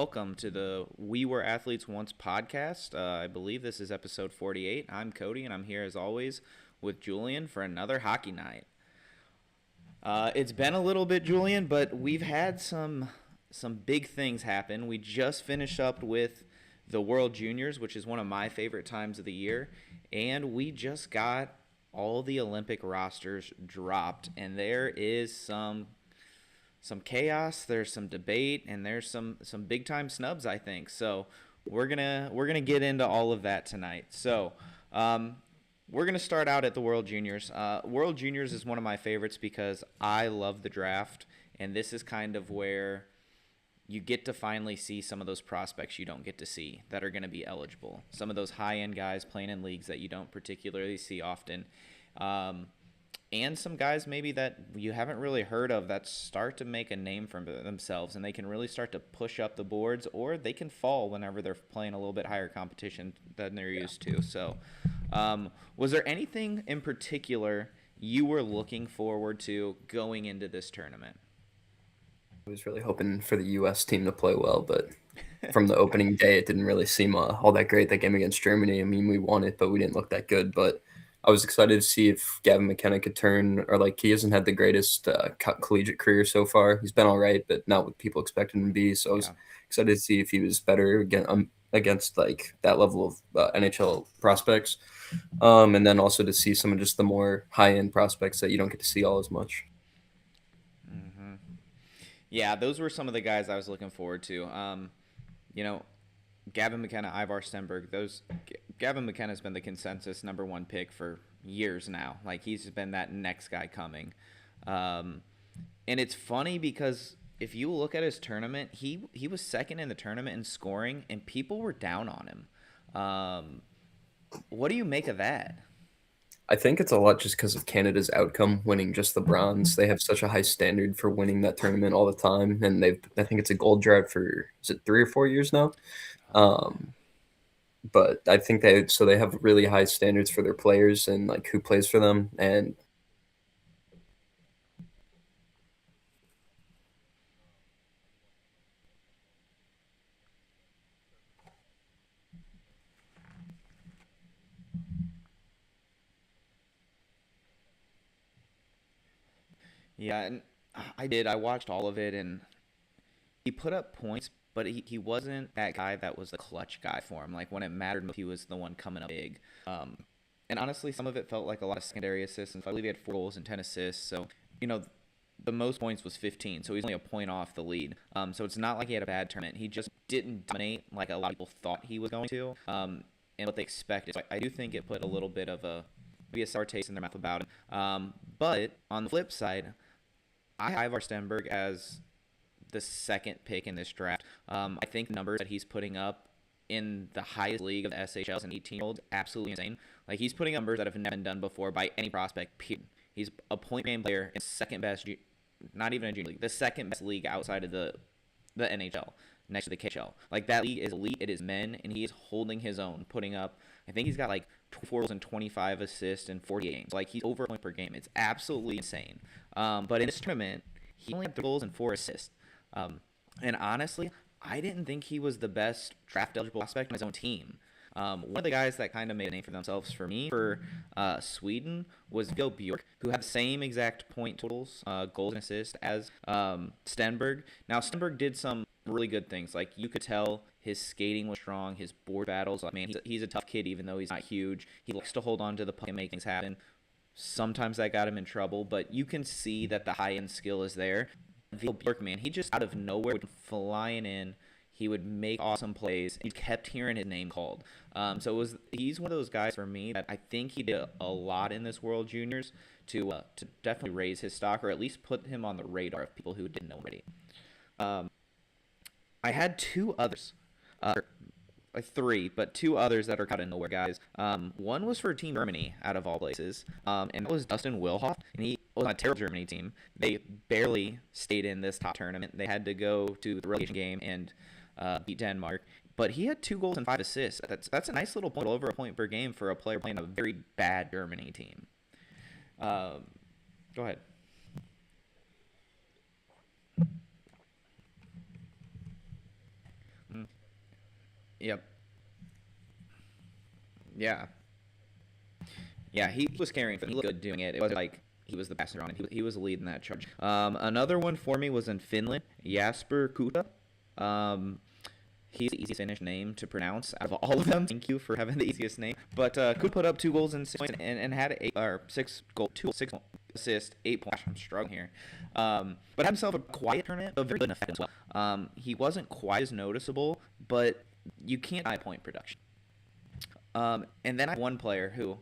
welcome to the We Were Athletes Once podcast. I believe this is episode 48. I'm Cody, and I'm here as always with Julian for another hockey night. It's been a little bit, Julian, but we've had some big things happen. We just finished up with the World Juniors, which is one of my favorite times of the year, and we just got all the Olympic rosters dropped, and there is some chaos, there's some debate, and there's some big time snubs, I think. So we're gonna get into all of that tonight. So we're gonna start out at the World Juniors. World Juniors is one of my favorites because I love the draft, and this is kind of where you get to finally see some of those prospects you don't get to see that are going to be eligible. Some of those high-end guys playing in leagues that you don't particularly see often. And some guys maybe that you haven't really heard of that start to make a name for themselves, and they can really start to push up the boards, or they can fall whenever they're playing a little bit higher competition than they're used to. So was there anything in particular you were looking forward to going into this tournament? I was really hoping for the U.S. team to play well, but from the opening day, it didn't really seem all that great, that game against Germany. I mean, we won it, but we didn't look that good. But I was excited to see if Gavin McKenna could turn, or like he hasn't had the greatest collegiate career so far. He's been all right, but not what people expected him to be. So I was Yeah. excited to see if he was better against like that level of NHL prospects. And then also to see some of just the more high-end prospects that you don't get to see all as much. hmm Yeah, those were some of the guys I was looking forward to. You know, Gavin McKenna, Ivar Stenberg. Gavin McKenna's been the consensus number one pick for years now. Like he's been that next guy coming. Um, and it's funny because if you look at his tournament, he was second in the tournament in scoring, and people were down on him. What do you make of that? I think it's a lot just because of Canada's outcome, winning just the bronze. They have such a high standard for winning that tournament all the time, and I think it's a gold drought for, is it 3 or 4 years now? Um, but I think they have really high standards for their players and like who plays for them. And Yeah, and I did. I watched all of it, and he put up points, but he wasn't that guy that was the clutch guy for him. Like when it mattered, he was the one coming up big. And honestly, some of it felt like a lot of secondary assists. And I believe he had 4 goals and 10 assists. So, you know, the most points was 15. So he's only a point off the lead. So it's not like he had a bad tournament. He just didn't dominate like a lot of people thought he was going to, and what they expected. So I do think it put a little bit of maybe a sour taste in their mouth about it. But on the flip side, I have Ivar Stenberg as the second pick in this draft. I think the numbers that he's putting up in the highest league of the SHLs and 18-year-olds absolutely insane. Like he's putting numbers that have never been done before by any prospect. Period. He's a point game player and second best, not even a junior league, the second best league outside of the NHL, next to the KHL. Like that league is elite. It is men, and he is holding his own, putting up. I think he's got like 24 goals and 25 assists in 40 games. Like he's over a point per game. It's absolutely insane. But in this tournament, he only had 3 goals and 4 assists. And honestly, I didn't think he was the best draft eligible prospect on his own team. One of the guys that kind of made a name for themselves for me for Sweden was Joe Bjork, who had the same exact point totals, goals and assists as Stenberg. Now, Stenberg did some really good things. Like you could tell his skating was strong, his board battles. Like man, he's a tough kid, even though he's not huge. He likes to hold on to the puck and make things happen. Sometimes that got him in trouble, but you can see that the high end skill is there. Bjork, man, he just out of nowhere would flying in. He would make awesome plays. He kept hearing his name called. So he's one of those guys for me that I think he did a lot in this World Juniors to definitely raise his stock, or at least put him on the radar of people who didn't know already. Um, I had two others, like three, but two others that are kind of nowhere guys. One was for Team Germany, out of all places, and that was Dustin Wilhoff, and he was on a terrible Germany team. They barely stayed in this top tournament. They had to go to the relegation game and beat Denmark. But he had 2 goals and 5 assists. That's a nice little point, over a point per game for a player playing a very bad Germany team. Um, Go ahead. Yeah. Yeah, he was carrying. He looked good doing it. It wasn't like he was the best on it. He was leading that charge. Another one for me was in Finland. Jasper Kuta. Um, he's the easiest Finnish name to pronounce out of all of them. Thank you for having the easiest name. But Kuta put up 2 goals in 6 points and had 6 assists, 8 points. I'm struggling here. But had himself a quiet tournament, but very good in effect as well. He wasn't quite as noticeable, but you can't deny point production. And then I have one player who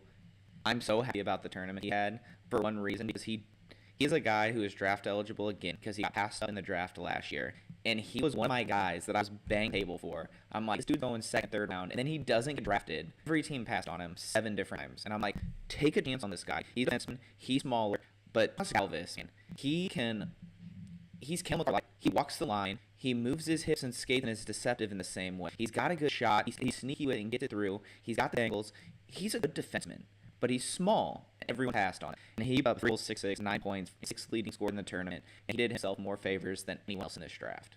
I'm so happy about the tournament he had for one reason, because he's a guy who is draft eligible again because he got passed up in the draft last year, and he was one of my guys that I was banging table for. I'm like, this dude's going second, third round, and then he doesn't get drafted. Every team passed on him 7 different times, and I'm like, take a chance on this guy. He's a defenseman, he's smaller, but Galvis, he's chemical. Like, he walks the line, he moves his hips and skates and is deceptive in the same way. He's got a good shot, he's sneaky with it and gets it through. He's got the angles. He's a good defenseman, but he's small. Everyone passed on it. And he up 3 goals, 6 9 points, 6th leading scorer in the tournament, and he did himself more favors than anyone else in this draft.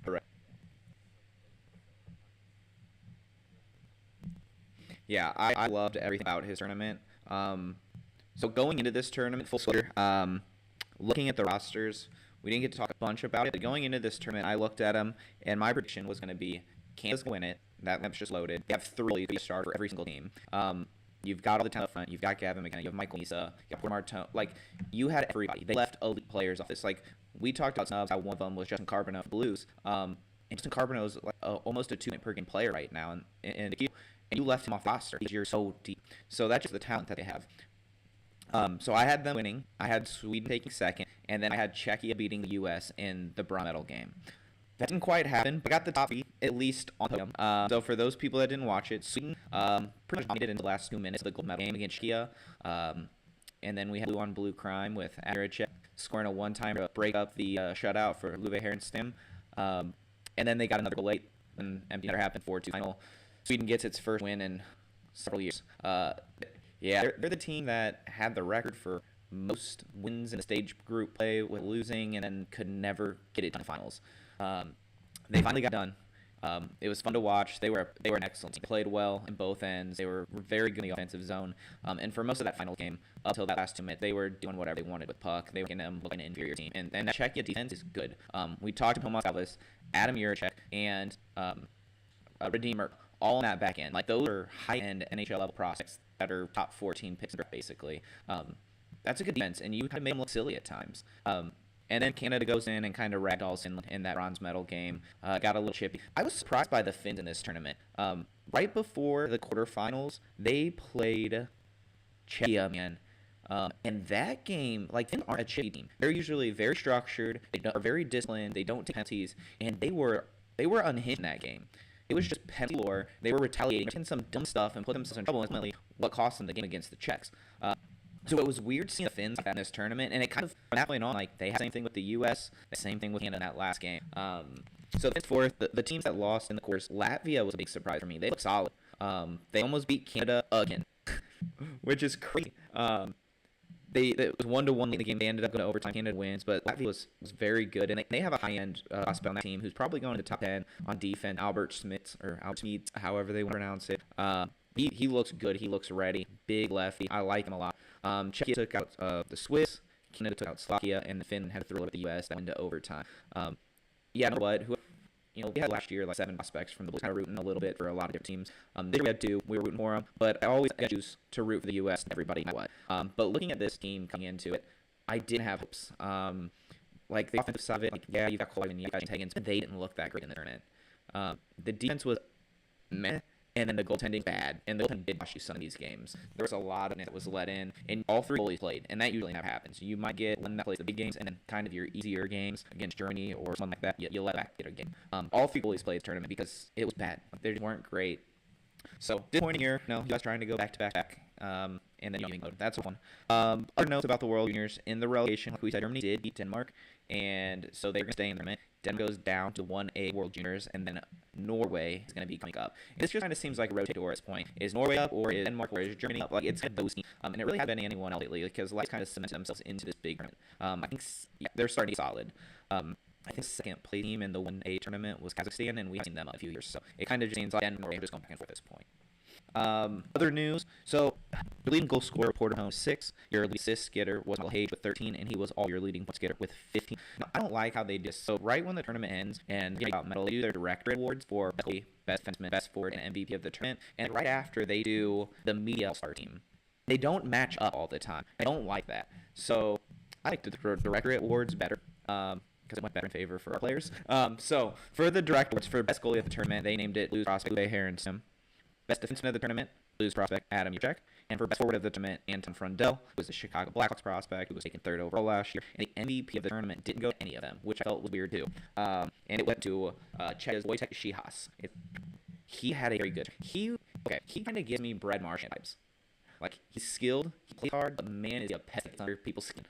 Correct. Yeah, I loved everything about his tournament. So going into this tournament, full disclosure, looking at the rosters, we didn't get to talk a bunch about it, but going into this tournament, I looked at them, and my prediction was going to be Canada's going to win it. That map's just loaded. You have 3 to be a starter for every single team. You've got all the talent up front. You've got Gavin McKenna. You have Michael Misa. You got Porter Martin. Like, you had everybody. They left elite players off this. Like, we talked about Snubs, how one of them was Justin Carbono for Blues. And Justin Carbono is like almost a 2-point-per-game player right now. And you left him off the roster because you're so deep. So that's just the talent that they have. So I had them winning. I had Sweden taking second, and then I had Czechia beating the U.S. in the bronze medal game. That didn't quite happen, but I got the top 3, at least on podium. So for those people that didn't watch it, Sweden pretty much dominated in the last 2 minutes of the gold medal game against Czechia. And then we had blue-on-blue crime with Adricek scoring a one-timer to break up the shutout for Luve Herenstam. And then they got another goal late, and empty netter happened, 4-2 final. Sweden gets its first win in several years. Yeah, they're the team that had the record for most wins in the stage group play with losing and then could never get it done in the finals. They finally got done. It was fun to watch. They were an excellent team. They played well in both ends. They were very good in the offensive zone. And for most of that final game, up until that last 2 minutes, they were doing whatever they wanted with puck. They were making them look like an inferior team. And that Czechia defense is good. We talked to Tomas Galvis, Adam Juracek, and Redeemer all in that back end. Like, those are high-end NHL level prospects that are top 14 picks basically. That's a good defense, and you kind of made them look silly at times. And then Canada goes in and kind of ragdolls in that bronze medal game. Got a little chippy. I was surprised by the Finns in this tournament. Right before the quarterfinals, they played Czechia, man. And that game, like, Finns aren't a chippy team. They're usually very structured. They are very disciplined. They don't take penalties, and they were unhinged in that game. It was just penalty lore. They were retaliating, making some dumb stuff, and put themselves in trouble. And ultimately, what cost them the game against the Czechs. So it was weird seeing the Finns like that in this tournament, and it kind of, from that point on, like, they had the same thing with the U.S., the same thing with Canada in that last game. So henceforth, the teams that lost in the quarters, Latvia was a big surprise for me. They looked solid. They almost beat Canada again, which is crazy. It was 1-1 in the game. They ended up going to overtime. Canada wins, but Latvia was very good, and they have a high-end prospect on that team who's probably going to the top 10 on defense. Albert Smith, however they want to pronounce it. He looks good. He looks ready. Big lefty. I like him a lot. Czechia took out the Swiss. Canada took out Slovakia, and the Finn had to throw it with the U.S. that went to overtime. Yeah, you know what? We had last year like 7 prospects from the Blues, kind of rooting a little bit for a lot of different teams. This year we had 2. We were rooting for them, but I always got choose to root for the U.S. and everybody know what. But looking at this team coming into it, I didn't have hopes. Like, the offensive side of it, like, yeah, you got Colby and you got Higgins, but they didn't look that great in the tournament. The defense was meh. And then the goaltending bad, and the goaltending did cost you some of these games. There was a lot of it that was let in, and all 3 goalies played, and that usually never happens. You might get one that plays the big games, and then kind of your easier games against Germany or something like that, you let back get a game. All 3 goalies played the tournament because it was bad. They weren't great. So, disappointing year. You guys trying to go back to back. And then you mode. That's one. Other notes about the World Juniors. In the relegation, like we said, Germany did beat Denmark, and so they're going to stay in the tournament. Denmark goes down to 1A World Juniors, and then Norway is going to be coming up. This just kind of seems like a rotate door at this point. Is Norway up, or is Denmark, or is Germany up? Like, it's kind of those teams. And it really hasn't been anyone else lately, because the Lions kind of cemented themselves into this big tournament. I think they're starting to be solid. I think the second play team in the 1A tournament was Kazakhstan, and we haven't seen them in a few years. So it kind of just seems like we're just going back and forth at this point. Other news. So your leading goal scorer, Porter Home, 6. Your leading assist getter was Michael Hage with 13, and he was all your leading points getter with 15. Now, I don't like how they do this. So right when the tournament ends and you got medal, they do their directorate awards for best defenseman, best forward, and MVP of the tournament. And right after they do the media all-star team. They don't match up all the time. I don't like that. So I like the directorate awards better. Because it went better in favor for our players. So for the direct awards for best goalie of the tournament, they named it Blues prospect Uwe Harrison. Best defenseman of the tournament, Blues prospect Adam Juchek. And for best forward of the tournament, Anton Frundell, who was the Chicago Blackhawks prospect, who was taken 3rd overall last year. And the MVP of the tournament didn't go to any of them, which I felt was weird too. And it went to Czech's Wojtek Šihas. He had a very good. He kind of gives me Brad Marchand vibes. Like, he's skilled, he plays hard, but man, is he a pest that gets under people's skin.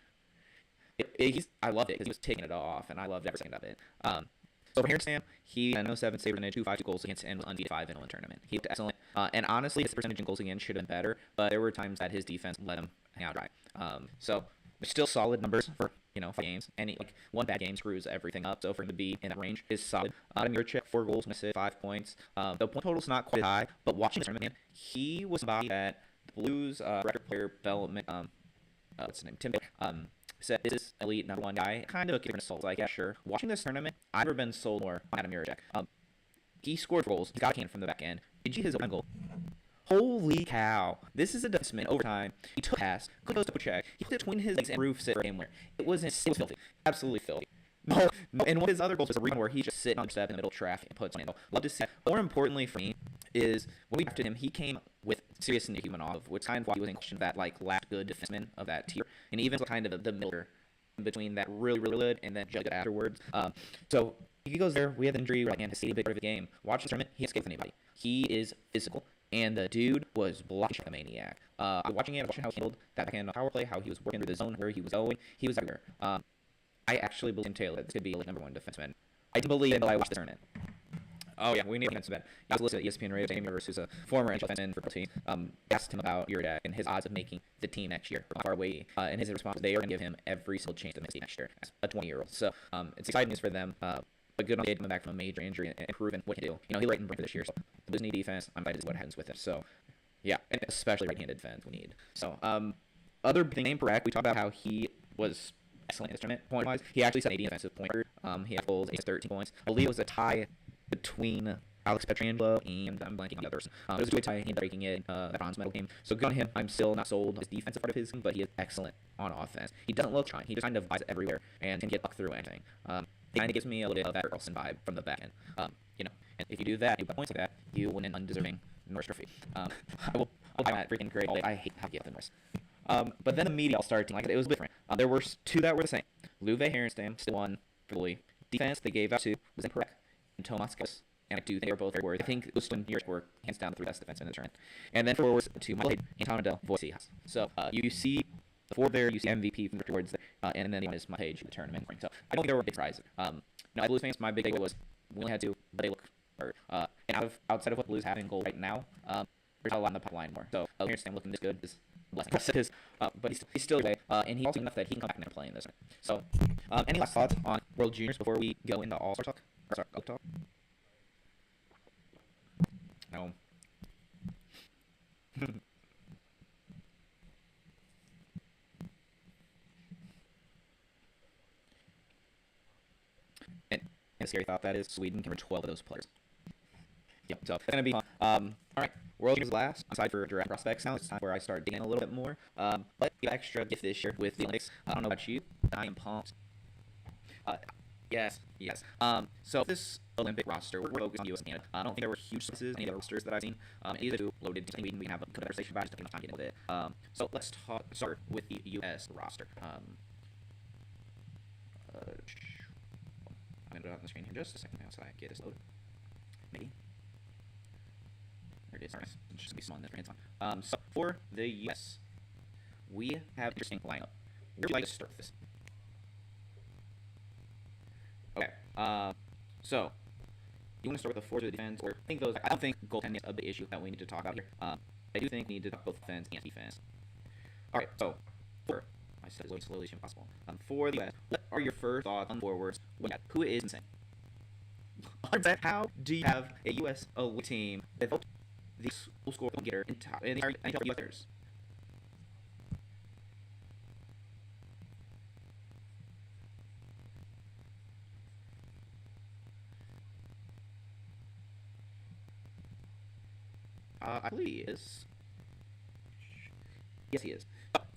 I loved it because he was taking it off, and I loved every second of it. So for Harrison, he had 7 saves and 2-5 goals against, and was undefeated 5 in the tournament. He looked excellent, and honestly, his percentage in goals against should have been better, but there were times that his defense let him hang out dry. So there's still solid numbers for 5 games, and one bad game screws everything up. So for him to be in that range is solid. Adam Juchek, 4 goals, 5 points. The point total's not quite high, but watching this tournament, he was somebody that the Blues record player development. What's his name? Tim. Said this is elite #1 guy. Kind of a kick in the soul. Like, yeah, sure. Watching this tournament, I've never been sold more on Adam Juchek. He scored goals. He got a can from the back end. Did you his own goal? Holy cow! This is a defenseman overtime. He took a pass. Goes to check. He put it between his legs and roofs it for a game winner. It was filthy. Absolutely filthy. No, and one of his other goals was a rebound where he just sitting on step in the middle of traffic and puts on it. Love to see that. More importantly for me is when we drafted him, he came with serious Nick Humanov, which kind of why he was in question that last good defenseman of that tier, and even kind of the middle between that really good and then judge it afterwards. So if he goes there, we have an injury, and to see a big part of the game. Watch this tournament, he escaped anybody. He is physical, and the dude was blocking the maniac. Watching how he handled that backhand power play, how he was working through the zone, where he was going, he was everywhere. I actually believe Taylor this could be a #1 defenseman. I didn't believe it until I watched the tournament. Oh yeah, we need defensive end. I was listening to ESPN Radio. Jamie Rivers, who's a former NHL defenseman for the team, asked him about Uridak and his odds of making the team next year. How far away? And his response: they are going to give him every single chance to make the team next year as a 20-year-old. So it's exciting news for them. A good on coming back from a major injury and proving what he can do. He let him bring this year. So the Blues need defense. I'm excited to see what happens with it. So yeah, and especially right-handed defense we need. So other thing, name Parak, we talked about how he was excellent in this tournament point-wise. He actually set 80 defensive point record. He had goals, 13 points. I believe it was a tie between Alex Pietrangelo and I'm blanking on the other person. It was a good tie. He ended up breaking it that bronze medal game. So good on him. I'm still not sold on his defensive part of his game, but he is excellent on offense. He doesn't look trying. He just kind of buys everywhere and can get up through anything. It kind of gives me a little bit of that Carlson vibe from the back end. And if you do that, you put points like that, you win an undeserving Norris Trophy. I'll buy that freaking great all day. I hate how you get the Norris. But then the media all-star team, it was different. There were 2 that were the same. Luve Harenstam still won for the league. Defense they gave out to was in Parak and Tomas Gus. And I do think they were both very worthy. I think those 2 years were hands down the 3 best defensemen in the tournament. And then forwards to Michael Hayden, Anton Adel, Voice. So you see the 4 there, you see MVP from the towards there, and then the one is my page in the tournament. So I don't think there were big surprises. As Blues fans, my big takeaway was we only had 2, but they look hurt. And outside of what the Blues have in goal right now, there's a lot in the pipeline more. So Harenstam looking this good is blessing. But he's still away, and he's also enough that he can come back and play in this. So, any last thoughts on World Juniors before we go into All-Star talk? Talk? No. and a scary thought that is Sweden can reach 12 of those players. Yep, so it's going to be fun. All right, World Juniors last. Aside for draft prospects now, it's time where I start digging a little bit more. But the extra gift this year with the Olympics. I don't know about you, but I am pumped. Yes. So this Olympic roster, we're focused on U.S. and Canada. I don't think there were huge surprises in any of the rosters that I've seen. Either 2 loaded teams. We can have a conversation about it. Just taking time getting with it. So let's start with the U.S. roster. I'm going to put it on the screen here just a second now so I get this loaded. Maybe. There it is. All right. It's just going to be small in this time. So for the U.S., we have an interesting lineup. Where would you like to start this? Okay. So you want to start with the forwards or the defense, or I think those. I don't think goaltending is a big issue that we need to talk about here. I do think we need to talk both defense and defense. All right. So for I said as slowly as possible. For the U.S., what are your first thoughts on forwards? Who is insane? How do you have a U.S. elite team without the school score getter in the NHL U.S. players? I believe he is. Yes, he is.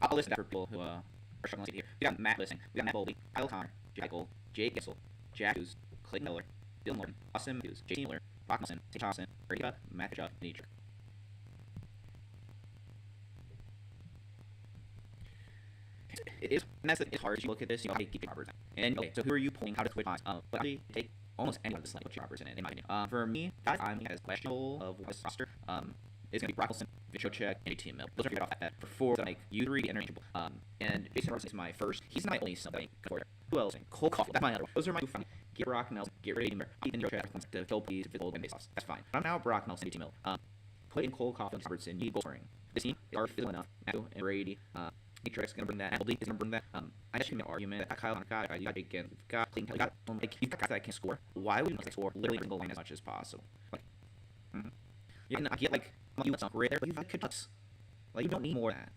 I'll list that for people who are struggling to see here. We got Matt Lissing, we got Matt Boldy, Kyle Connor, Jack Eichel, Jake Gissel, Jack Hughes, Clayton Miller, Dylan Morgan, Austin Matthews, J.T. Miller, Brock Nelson, Tate Thompson, Brady Buck, Matt Chuck, and Dietrich. It's hard as you look at this, you know, keep Roberts. And okay, so who are you pulling? How to switch lines? But actually take almost any of this like put Roberts in my opinion. For me, guys, I'm as questionable of this roster. Is gonna be Brock Nelson, Vichocek, and J.T. Miller. Those are right off that. For four, like you three interchangeable. And Jason Robertson is my first. He's not my only snub that I can afford. Who else? Cole Caulfield. That's my other one. Those are my two funny. Get Brock Nelson, get Ray Miller, and Vichocek to fill please physical and base offs. That's fine. I'm now Brock Nelson, J.T. Miller. Put in Cole Caulfield, Robertson. You need goal scoring. This team is already physical enough. Matthew and Brady. Dietrich's gonna bring that. Appleby is gonna bring that. I just made an argument that Kyle Connor you got again. You've got Clayton, you got like you've got guys that can score. Why would you not score? Literally bring the line as much as possible. Like, yeah, and I get like you want some great there, but you've got good nuts. Like you don't need more of that.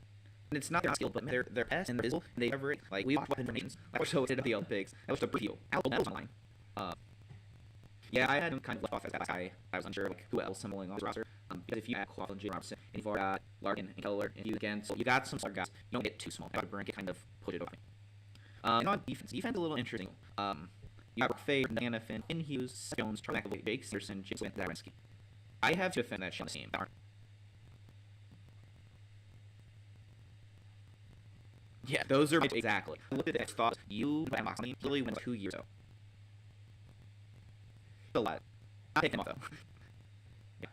And it's not they're not skilled, but they're fast and they're visible. And they never like we watched Weapon Nations. I was so excited at the Olympics. That was the preview. That was online. Yeah, I had him kind of left off as that guy. I was unsure like who else I'm pulling on the roster. Because if you add Claude and Jay Robinson, and you've already got Larkin and Keller, and you again, so you got some smart guys. You don't get too small. That would kind of put it away. And on defense is a little interesting. You got Fay, Diana Finn, Hughes, Jones, Charlie McAvoy, Jake Sanderson, James Wynn, Darensky. I have to defend that shit on the team. Yeah, those are my exactly. I looked at this, thought you and Moxley really went 2 years ago. A lot. I'll take them off though. Yeah,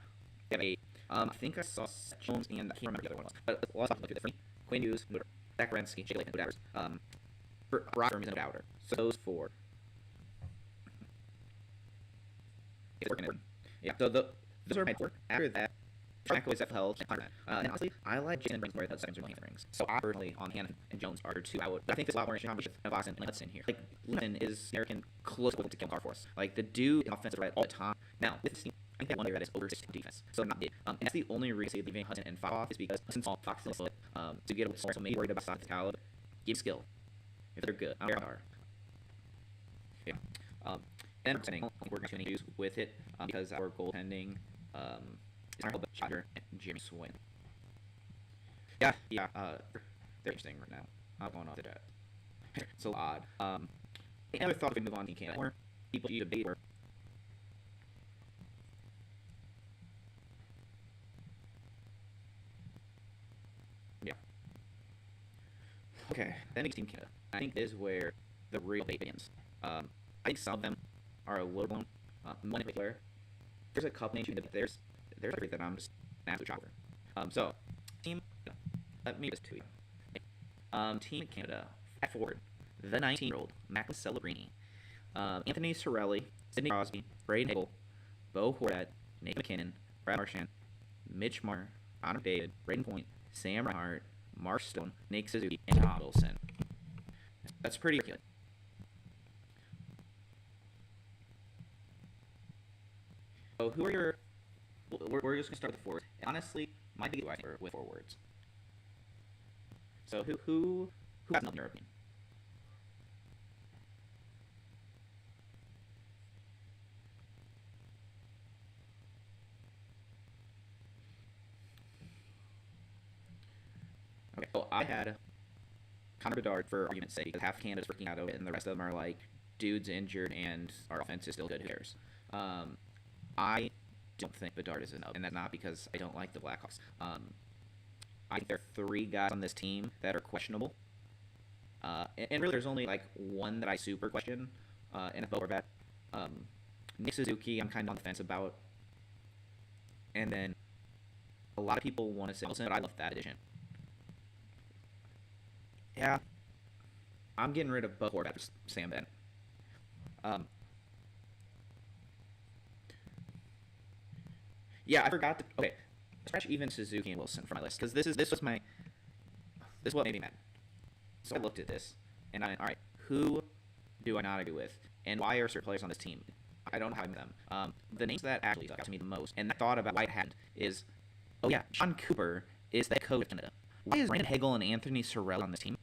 have 8. I think I saw Seth Jones and I can't remember the other one was. But let's look at this for me. Quinn Hughes, Zach Rensky, Jake Layton, Woodhours. Brock Hermes and Woodhouser. So those 4. It's working. Yeah, so those are my 4. After that, Franco is held and honestly, I like Jason Rings more than Simmons or Rings. So I personally on Hannon and Jones are 2 I would. But I think there's a lot more interesting competition of Boston and Hudson here. Like Lennon is American close to Kim Carforce. Like the dude in offensive right all the time. Now with this team, I think one area that is over 16 defense. So not big. And that's the only reason leaving Hudson and Fox off is because Hudson saw Fox to get a score. So maybe worried about size talent. Give skill. If they're good, I don't know how they are. Yeah. And I'm saying we're going to use with it because our goaltending is our Shotter and Jimmy Swin. Yeah. They're interesting right now. I'm going off to that. So odd. Another thought we move on to Canada. More people you debate were. Yeah. Okay. Then next team Canada. I think is where the real debate begins. I think some of them are a little blown. One in particular, there's a couple names, but there's three that I'm just absolutely shocked for. So, team, let me just tweet. Team Canada, at forward, the 19-year-old Macklin Celebrini, Anthony Cirelli, Sidney Crosby, Braden Hagel, Bo Horvat, Nate McKinnon, Brad Marchand, Mitch Marner, Connor David, Braden Point, Sam Reinhart, Mark Stone, Nick Suzuki, and Tom Wilson. That's pretty good. So who are your? We're just gonna start with forwards. Honestly, my big idea with forwards. So who has nothing in your opinion? Okay, so I had Connor Bedard for argument's sake because half Canada's freaking out of it, and the rest of them are like dudes injured and our offense is still good. Who cares? I don't think Bedard is enough, and that's not because I don't like the Blackhawks. I think there are 3 guys on this team that are questionable. And really, there's only like one that I super question, and it's Bo Horvat. Nick Suzuki, I'm kind of on the fence about. And then a lot of people want to say Wilson, but I love that addition. Yeah, I'm getting rid of Bo Horvat for Sam Ben. Yeah, I forgot to. Okay, scratch even Suzuki and Wilson from my list because this is what made me mad. So I looked at this, and all right, who do I not agree with, and why are certain players on this team? I don't know how I met them. The names that actually stuck out to me the most, and I thought about why it happened, is, oh yeah, John Cooper is the coach of Canada. Why is Brandon Hagel and Anthony Sorrell on this team?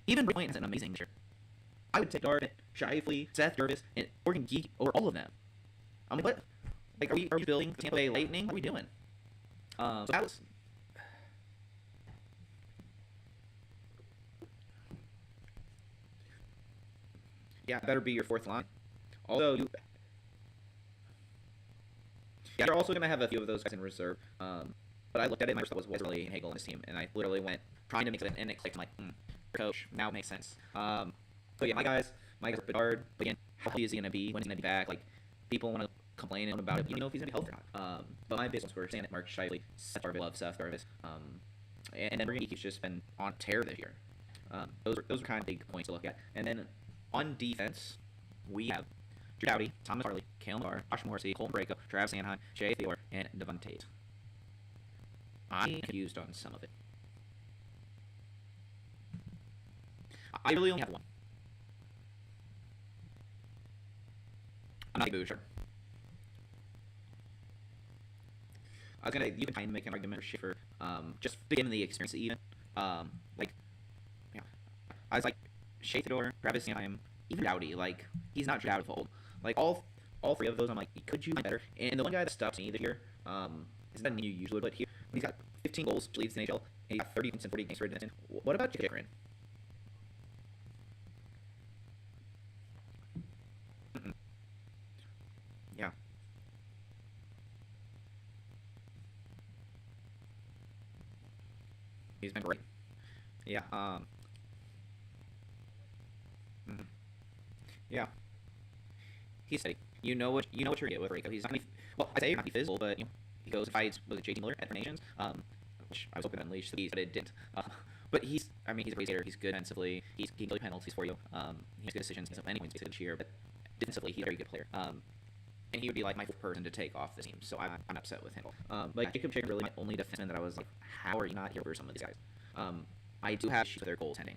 Even Ray Point is an amazing year. I would take Darvin, Shifley, Seth Jarvis, and Morgan Geek over all of them. I mean, what? Like, are we building the Tampa Bay Lightning? What are we doing? So that was. Yeah, better be your fourth line. Although, yeah, you're also going to have a few of those guys in reserve. But I looked at it and my first thought was Wesley and Hagel on this team. And I literally went trying to make it, and it clicked. I'm like, coach, now it makes sense. So yeah, my guys are Bedard. But again, how healthy is he going to be? When is he going to be back? Like, people want to complain about it. You know if he's going to be healthy or not. But my biggest ones were Stan, Mark Shifley, Seth Jarvis, love Seth Jarvis. And then Morgan Geek's just been on tear this year. Those are kind of big points to look at. And then on defense, we have Drew Doughty, Thomas Harley, Kalen Barr, Josh Morrissey, Colton Braco, Travis Sanheim, Shea Theodore, and Devon Tate. I'm confused on some of it. I really only have one. I'm not Boucher. I was gonna, you can kind of make an argument for Schiffer, just to give him the experience even. Like, yeah, I was like, Shea Theodore, Travis Sanheim, even Doughty, like, he's not Doughty of old. Like, all three of those, I'm like, could you be better? And the one guy that stuck to me this year, isn't that you usually, but here, he's got 15 goals, which leads the NHL, and he got 30 points and 40 games for Edmonton. What about Jake Aaron? Yeah. He's been great. Yeah, yeah. He's steady. You know what you're getting with Rico. He's not gonna be, well, I say he's not gonna be physical, but he goes and fights with JT Miller at the Nations, which I was hoping to unleash the beast, but it didn't. But he's a great skater. He's good defensively. He can kill penalties for you. He has good decisions. He's any wins this year, but defensively he's a very good player. And he would be like my fourth person to take off the team, so I'm upset with him. But Jacob Chig really my only defenseman that I was like, how are you not here for some of these guys? I do have issues with their goaltending.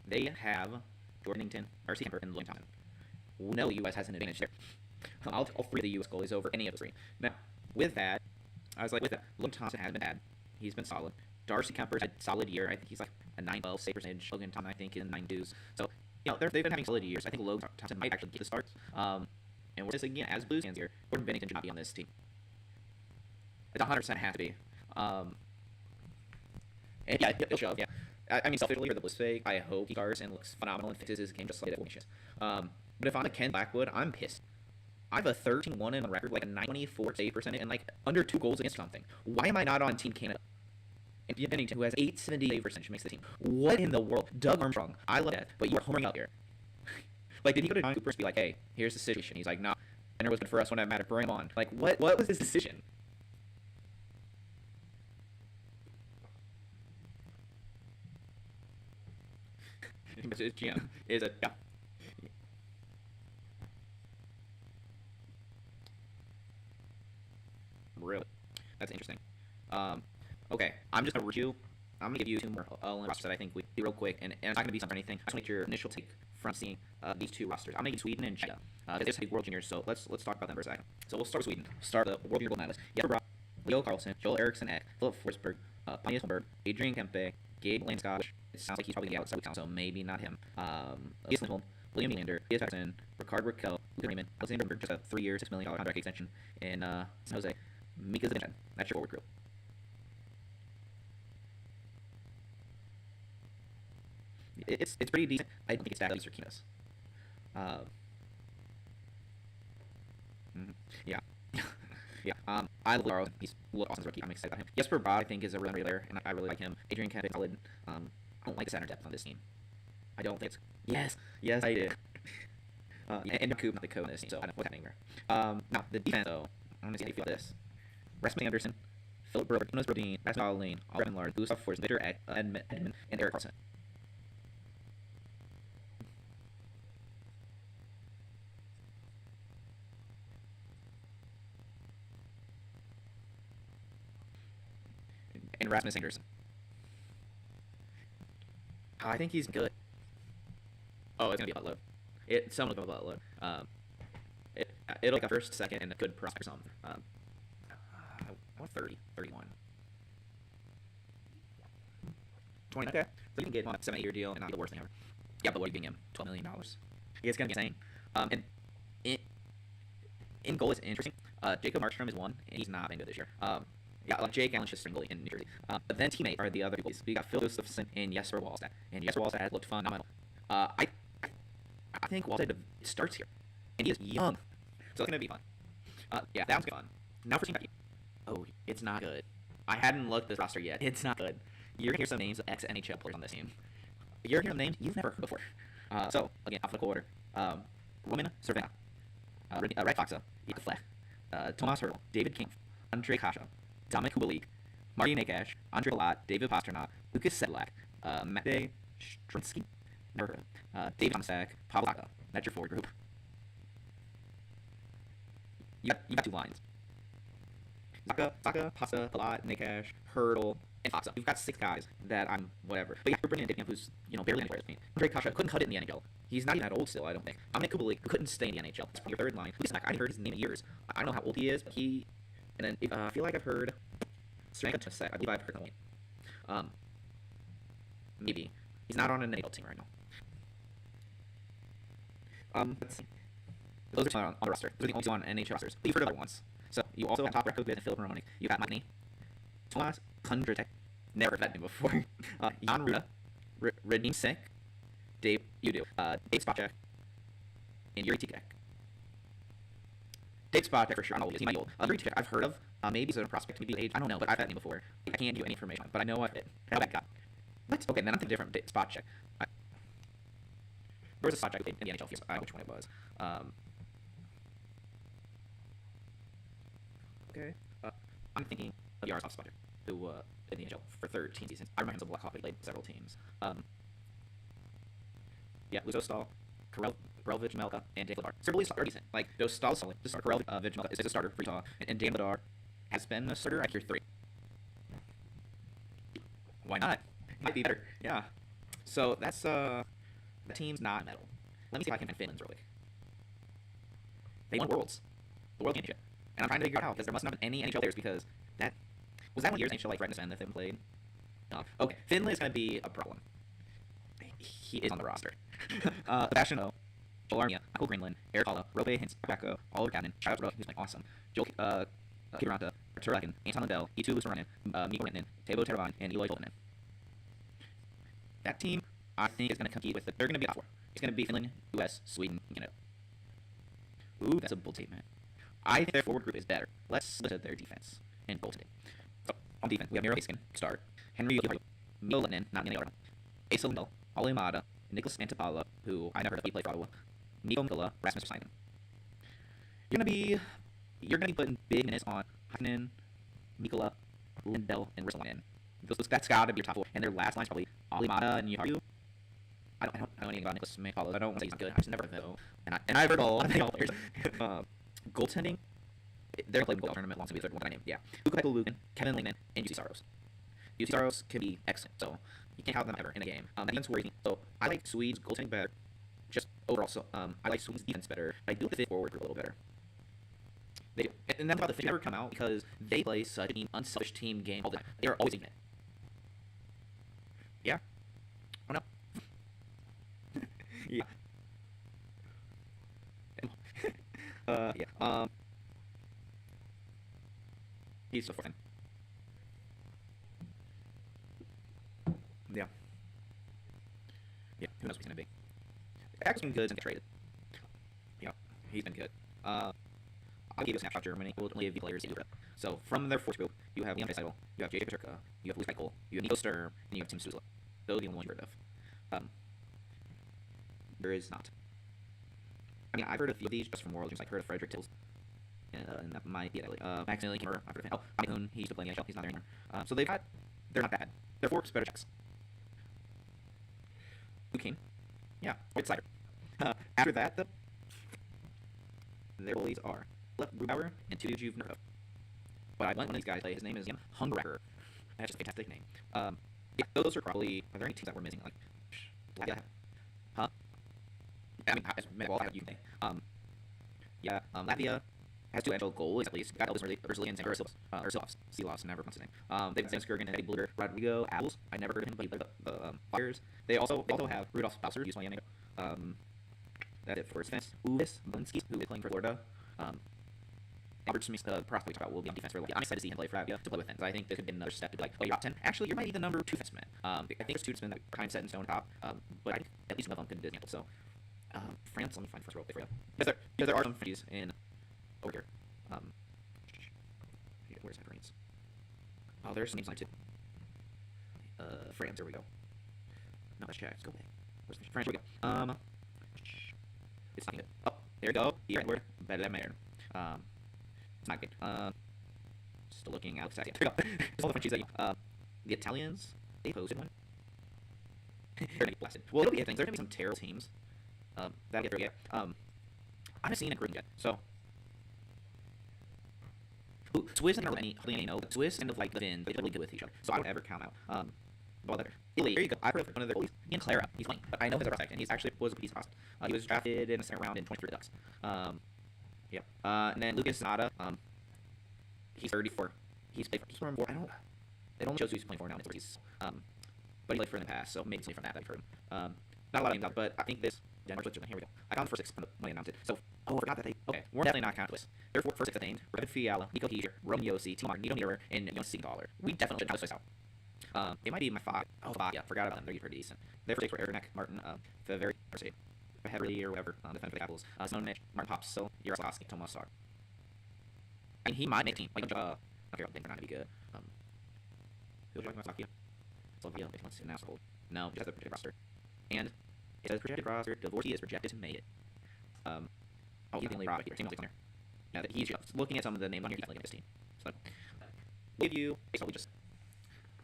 They have Jordan Ington, R.C. Kemper, and William Thompson. No, the U.S. has an advantage there. All three of the U.S. goalies over any of the three. Now, with that, I was like, William Thompson has been bad. He's been solid. Darcy Kemper's had a solid year. I think he's like a 9-12 save percentage. Logan Thompson, I think, in 9-2s. So, they've been having solid years. I think Logan Thompson might actually get the starts. And we're just again, as Blues fans here, Gordon Bennington should not be on this team. It's 100% has to be. And yeah, he'll show up, yeah. I mean, selfishly, for the Blues fake, I hope he starts and looks phenomenal and fixes his game just like that formations. But if I'm a Ken Blackwood, I'm pissed. I have a 13-1 in the record, like a 924 save percentage, and like under 2 goals against something. Why am I not on Team Canada? And Bennington, who has 870 save percentage, makes the team. What in the world? Doug Armstrong, I love that, but you are homering up here. Like, did he go to John Cooper and be like, hey, here's the situation? He's like, nah, and it was good for us when it mattered. Bring him on. Like, what was his decision? His GM is a, yeah. Really? That's interesting. Okay, I'm just gonna review. I'm gonna give you 2 more rosters that I think we do real quick, and it's not gonna be something or anything. I just want your initial take from seeing these 2 rosters. I'm making Sweden and Czechia. There's a World Juniors, so let's talk about them for a second. So we'll start with Sweden. Start the World Junior Gold medalist. Jesper Bratt, Leo Carlson, Joel Eriksson Ek, Philip Forsberg, Pontius Holmberg, Adrian Kempe, Gabe Landeskog, which it sounds like he's probably outside the count, so maybe not him. Elias Lindholm, William Nylander, Elias Pettersson, Ricard Raquel, Luke Raymond, Alexander Berg, just a 3-year, $6 million contract extension in San Jose. Mika Zibanejad. That's your forward crew. It's pretty decent. I don't think it's bad. These are Kinas. Yeah. Yeah. I love Laro. He's Austin's rookie. I'm excited about him. Jesper Bratt, I think, is a really player, and I really like him. Adrian Kempe, solid. I don't like the center depth on this team. I don't think it's. Yes, I did. And Coop, not the code on this team, so I don't know what's happening there. Now, the defense, though, I want to see how you feel about this. Rasmus Anderson, Philip Broder, Jonas Brodin, Rasmus Dahlin, Alvin Lard, Gustav Forsberg, Victor Edmund, and Eric Carlson. And Rasmus Anderson. I think he's good. Oh, it's gonna be a low. Someone will go a low. It'll like a first, second, and a good prospect or something. I want 30, 31. 20. Okay. So you can get him on a 7-8 year deal and not the worst thing ever. Yeah, but what are you giving him? $12 million. It's gonna be insane. And in, in goal is interesting. Jacob Markstrom is one, and he's not been good this year. Yeah, like Jake Allen's just springly in New Jersey. But then teammate are the other boys. We got Phil Josephson and Jesper Wallstedt. And Jesper Wallstedt has looked phenomenal. I think Wallstedt starts here. And he is young. So it's going to be fun. Yeah, that one's fun. Now for Team Becky. Oh, it's not good. I hadn't looked at this roster yet. It's not good. You're going to hear some names of ex-NHL players on this team. You're going to hear names you've never heard before. So, again, alphabetical order. Roman Cervena. Red Foxa. Ethan Fleck. Tomas Hertl. David King. Andre Kasha. Dominic Kubalik. Marty Nakash. Andre Palat. David Pasternak. Lucas Sedlak. Matt Strinsky. Never heard of. David Tomaszak. Pavel Zacha. That's your forward group. You got two lines. Zacha, Pasta, Palat, Nakash, Hurdle, and Foxa. You've got 6 guys that I'm whatever. But yeah, you're bringing in Dickkamp, who's barely anywhere with me. Andre Kasha couldn't cut it in the NHL. He's not even that old still, I don't think. Dominic Kubalik, who couldn't stay in the NHL. That's your third line. Lucas Sedlak, I haven't heard his name in years. I don't know how old he is, but he. And then I feel like I've heard. Stranka Tusek, I believe I've heard the name. Maybe he's not on an NHL team right now. Let's see. Those are two on the roster. Those are the only two on NHL rosters. But you've heard of other ones. So you also have top record with Philip Maroni. You got Mike Tomas Kondratek. Never heard that name before. Jan Ruda, Radim Sek, Dave Spacek, and Yuri Tikek. Dave Spacek for sure. I don't know. He might be old. Yuri Tikek I've heard of. Maybe he's a prospect. Maybe age. I don't know. But I've had that name before. I can't give you any information on it. But I know I've how that got. What? Okay, then I'm thinking different. Dave Spacek. There was a Spacek in the NHL. I don't know which one it was. Okay. I'm thinking of Yaroslav Spacek, who in the NHL for 13 seasons. I remember him as a Blackhawk. He played several teams. Yeah, Luzostal, Karelvich, Melka, and Dan Vladar. Serbia's are decent. Like, Dostal is solid. The starter, Karelvich, Melka is a starter for Utah, and Dan Vladar has been a starter at year 3. Why not? Might be better. Yeah. So that's the team's not medal. Let me see if I can find Finland's really quick. They won Worlds, the World Championship, and I'm trying to figure it out because there must not have been any NHL players because that was that one year's NHL like right in the that they played. Okay, Finland is going to be a problem. He is on the roster. Sebastian O, Joel Armia, Michael Greenland, Eric Halla, Robe Hintz, Rebecca, Oliver Gavin, Charles Rowe, who's like awesome. Joel Kiviranta, Artur Lekin, Anton Lindell, Eetu Lussarainen, Mikko Rantanen, Teuvo Teravainen, and Eloy Tolvanen. That team, I think, is going to compete with. They're going to be a top 4. It's going to be Finland, U.S., Sweden, Canada. Ooh, that's a bold statement. I think their forward group is better. Let's split at their defense and goaltending. So, on defense, we have Miro Haskin, starter. Henry Yokohama, Milo Lettinen, not in the order. Asa Lindell, Ali Amada, Nicholas Antipala, who I never heard of, he played for Ottawa. Nico Mikula, Rasmus Simon. You're gonna be putting big minutes on Hakkinen, Mikula, Lindell, and Ristolainen. That's gotta be your top 4. And their last line's probably Ali Amada and Yoharu. I don't know anything about Nicholas Antipala. I don't want to say he's not good. I just never know. And I've heard a lot of NHL players. Goaltending, they're playing goal tournament long to be the third one that I named. Yeah. Ukko-Pekka Luukkonen, Kevin Lehman, and UC Saros. UC Saros can be excellent, so you can't have them ever in a game. Defense worries me. So I like Swedes goaltending better. Just overall, so I like Sweden's defense better. I do like the forward group a little better. They do. And then about the thing never come out because they play such an unselfish team game all the time. They are always in it. Yeah. Oh no. Yeah. Yeah. He's so fun. Yeah. Yeah, who knows what he's gonna be. Packers been good and traded. Yeah, he's been good. I'll give you a snapshot of Germany. We'll only have players you. So from their fourth group, you have Leon Draisaitl, you have JJ Peterka, you have Luis Michael, you have Nico Sturm, and you have Tim Stützle. Those are the only ones you heard of. There is not. I mean, I've heard of a few of these just from World Games. I've heard of Frederick Tills. And that might be it. Maximilian Kimmerer, I've heard of him. Mike Hoon, he used to play in the NHL. He's not there anymore. So they're not bad. They're 4 better checks. Who came? Yeah, it's Cider. After that, their goalies are Left Grubauer and Tuju Vnerov. But I let one of these guys play. His name is Hungracker. That's just a fantastic name. Yeah, those are probably. Are there any teams that we're missing? Like Latvia, huh? I mean, well, you can say. Yeah, Latvia has two actual goalies at least. Got Elvis Brazilians and Silovs, never pronounce his name. They've been Skirgan and Eddie Bluger, Rodrigo Abels. I never heard of him, but he played the Flyers. They also have Rudolph Bauser, who's playing. That's it for his defense. Uvis Bunskis, who is playing for Florida. Albert Smith, the prospect about will be on defense for Latvia. I'm excited to see him play for Latvia to play with him. I think this could be another step to be like, oh, you're top 10. Actually, you might be the number 2 defenseman. I think there's 2 defensemen that are kind of set in stone top, but I think at least one of them could dismantle. So, France, let me find France real quick for you. Because there are some Frenchies in over here. Where's my brains? Oh, there's some names on it too. France, there we go. No, that's Czech. Go away. Where's France? Here we go. It's not good. Oh, there we go. Here, we're better. It's not good. Still looking out. There we go. There's all the Frenchies that you. The Italians, they posted one. They're gonna get blasted. Well, it'll be a thing. There's gonna be some terrible teams. That'll get through yet. I haven't seen a group yet, so. Ooh, Swiss and hardly any know. Swiss and like the Finns, they're really good with each other, so I don't ever count out. Well, Italy, there you go. I heard one of their goalies, Ian Clara. He's playing, but I know his prospect, and he's actually was a piece of prospect. He was drafted in the second round in 23 Ducks. Yeah. And then Lucas Sonata, he's 34. He's played for I don't. It only shows who he's playing for now. But he played for in the past, so maybe something from that I've heard him. Not a lot of names out, but I think this Denver Switzerland. Here we go. I found the first 6 when they announced it. So, I forgot that they. Okay, we're definitely not counting this. Their first 6 that named: David Fiala, Nico Heischer, Roman Yossi, Timar, Nito Niederer, and Jonas Siegenthaler. We definitely should count this place out. It might be my 5. Oh, 5. Yeah, forgot about them. They're pretty decent. Their first 6 were Eric Martin, Heverly or whatever, defender for the Capitals. Simone Mitch, Martin Pops, so Yaroslavsky, Tomas Sar. I mean, he might make a team. Like, okay, they're not gonna be good. Who was talking about Slovakia? If he wants to announce a hold. No, he has a projected roster. And it says projected roster. Dvorsky is projected to make it. He's the only roster here. Team on there. Now that he's looking at some of the names on here, he's definitely getting this team. So, we'll give you basically just.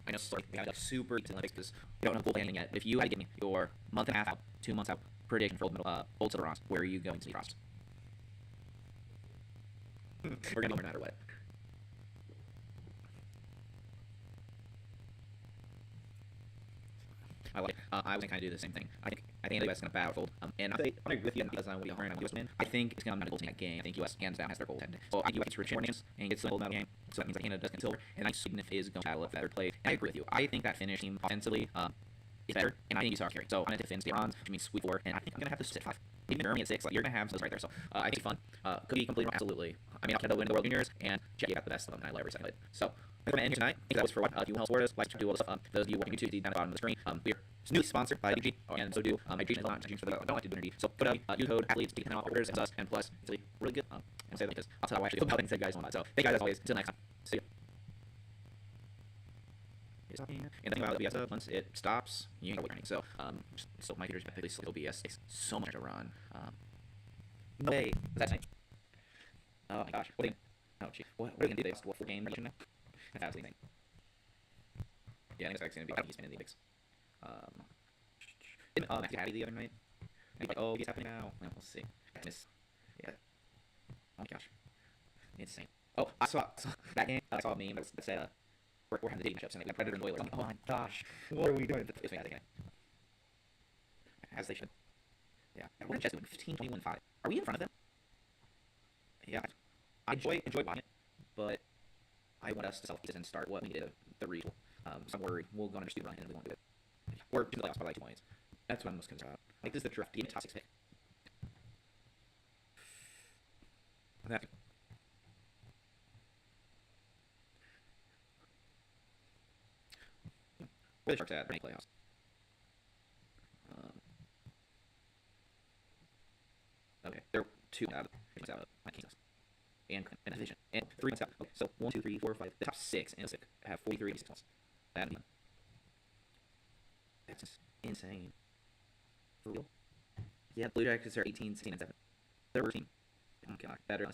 I know, sorry, we have like super deep Olympics because we don't know full planning yet. If you had to give me your month and a half out, 2 months out prediction for gold, silver, bronze, where are you going to see Frost? We're gonna know no matter what. I like it. I was gonna kind of do the same thing. I think the US is gonna battle gold. And I agree with you because I'm wearing a US win. I think it's gonna be a gold in that game. I think US hands down has their goaltending. So I think US gets rich more games and gets the gold medal game. So that means that Canada does get silver. And I think Sweden is going to battle if better played. And I agree with you. I think that Finnish team offensively is better, and I think you saw carry. So I'm gonna take Finns, bronze, which means sweep 4, and I think I'm gonna have this sit 5. Even Germany at 6. Like you're gonna have those right there. So I think it's fun. Could be completely wrong, absolutely. I mean, Canada win the World Juniors, and Czechia got the best of them, and I love every second of it. So we're gonna end here tonight. I think that was for what you will help support us, like to do all the stuff. Those of you watching YouTube, see down at the bottom of the screen. We're newly sponsored by DG, and so do hydration is not for the don't like to do energy. So put out use code athletes to 10 off orders and us, and plus it's really good. And say that because I'll tell you why I actually about things that guys on that. So thank you guys as always. Until next time. See you. And the thing about OBS, once it stops, you ain't running. So, so my computer's basically slow. OBS takes so much to run. No way. Was that nice? Oh my gosh. Oh gee. What are you gonna do? What 4 games now? That's absolutely insane. Yeah, I think it's gonna be he's been in the Olympics. Matthew Hattie the other night. And he's like, oh, he's happening now. Well, we'll see. Yeah. Oh my gosh. Insane. Oh, I saw that game. I saw a meme that said, we're having the dating matchups, and we got Predator and Oilers. I'm like, oh my gosh, what are we doing? It's fantastic. As they should. Yeah. What did Jets doing? 15, 21, 5. Are we in front of them? Yeah. I enjoy watching it, but I want us to self-pieces and start what we did the regional. So I'm worried we'll go on a stupid run and we won't do it. Or do the playoffs by like 2 points. That's what I'm most concerned about. Like, this is the draft. Even top 6 pick. That. Where the Sharks at? Any playoffs? Okay, they're 2 out of my Kings and division, and 3 points out. Okay, so 1, 2, 3, 4, 5. The top 6 and 6 have 43 points. That's insane. For real? Yeah, Blue Jackets are 18, 16, and 7. They're a team. Oh god, better.